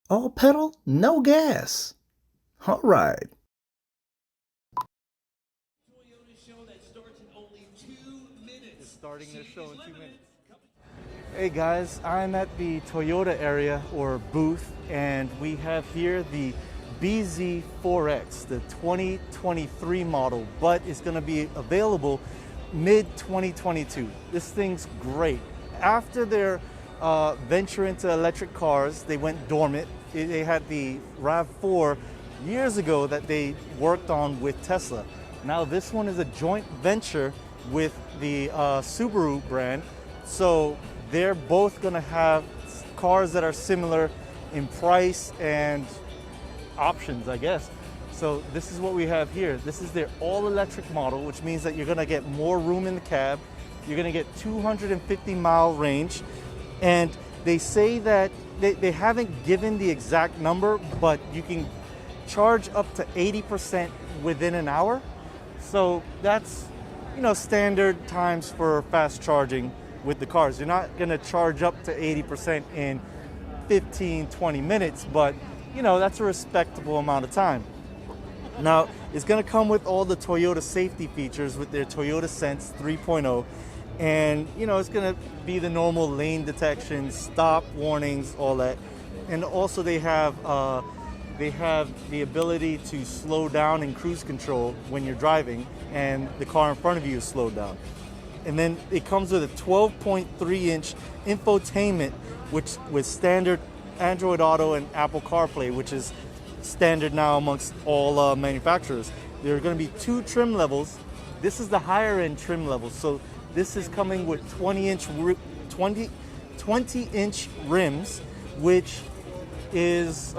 All pedal, no gas. All right. Toyota show that starts in only 2 minutes. It's starting their show in 2 minutes. Hey guys, I'm at the Toyota area or booth, and we have here the BZ4X, the 2023 model, but it's going to be available mid-2022. This thing's great. After their venture into electric cars, they went dormant. They had the RAV4 years ago that they worked on with Tesla. Now this one is a joint venture with the Subaru brand. So they're both gonna have cars that are similar in price and options, I guess. So this is what we have here. This is their all-electric model, which means that you're gonna get more room in the cab. You're gonna get 250-mile range. And they say that they haven't given the exact number, but you can charge up to 80% within an hour. So that's, standard times for fast charging with the cars. You're not gonna charge up to 80% in 15, 20 minutes, but that's a respectable amount of time. Now, it's gonna come with all the Toyota safety features with their Toyota Sense 3.0. And it's gonna be the normal lane detection, stop warnings, all that. And also they have the ability to slow down in cruise control when you're driving and the car in front of you is slowed down. And then it comes with a 12.3-inch infotainment, which with standard Android Auto and Apple CarPlay, which is standard now amongst all manufacturers. There are going to be 2 trim levels. This is the higher end trim level. So this is coming with 20-inch rims, which is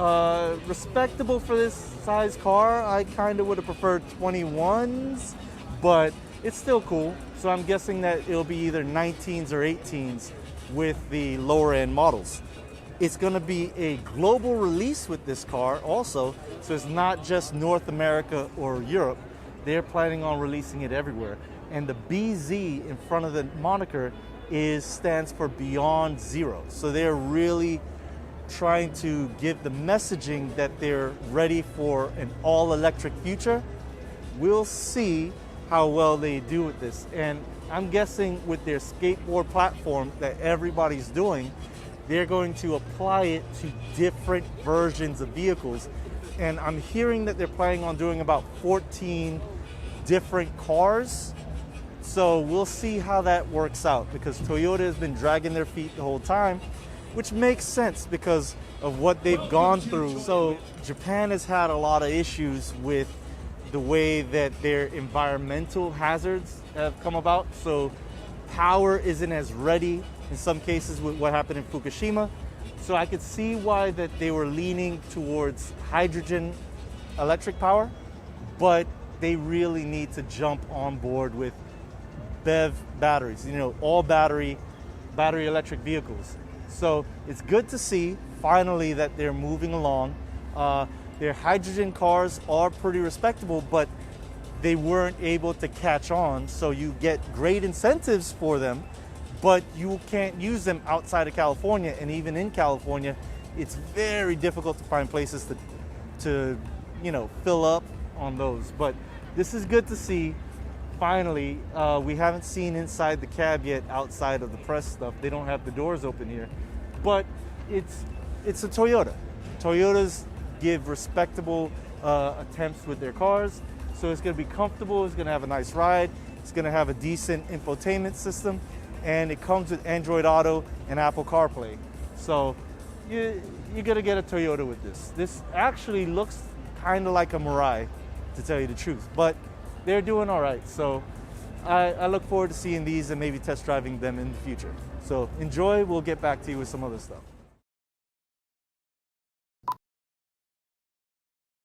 respectable for this size car. I kind of would have preferred 21s, but it's still cool. So I'm guessing that it'll be either 19s or 18s with the lower end models. It's going to be a global release with this car also, so it's not just North America or Europe. They're planning on releasing it everywhere. And the BZ in front of the moniker stands for Beyond Zero. So they're really trying to give the messaging that they're ready for an all-electric future. We'll see how well they do with this. And I'm guessing with their skateboard platform that everybody's doing, they're going to apply it to different versions of vehicles. And I'm hearing that they're planning on doing about 14 different cars. So we'll see how that works out, because Toyota has been dragging their feet the whole time, which makes sense because of what they've gone through. So Japan has had a lot of issues with the way that their environmental hazards have come about. So power isn't as ready in some cases with what happened in Fukushima. So I could see why that they were leaning towards hydrogen electric power, but they really need to jump on board with BEV batteries, all battery electric vehicles. So it's good to see finally that they're moving along. Their hydrogen cars are pretty respectable, but they weren't able to catch on. So you get great incentives for them, but you can't use them outside of California. And even in California, it's very difficult to find places to fill up on those. But this is good to see. Finally, we haven't seen inside the cab yet outside of the press stuff. They don't have the doors open here, but it's a Toyota. Toyotas give respectable attempts with their cars, so it's going to be comfortable. It's going to have a nice ride. It's going to have a decent infotainment system, and it comes with Android Auto and Apple CarPlay. So you're going to get a Toyota with this. This actually looks kind of like a Mirai, to tell you the truth, but they're doing all right. So I look forward to seeing these and maybe test driving them in the future. So enjoy. We'll get back to you with some other stuff.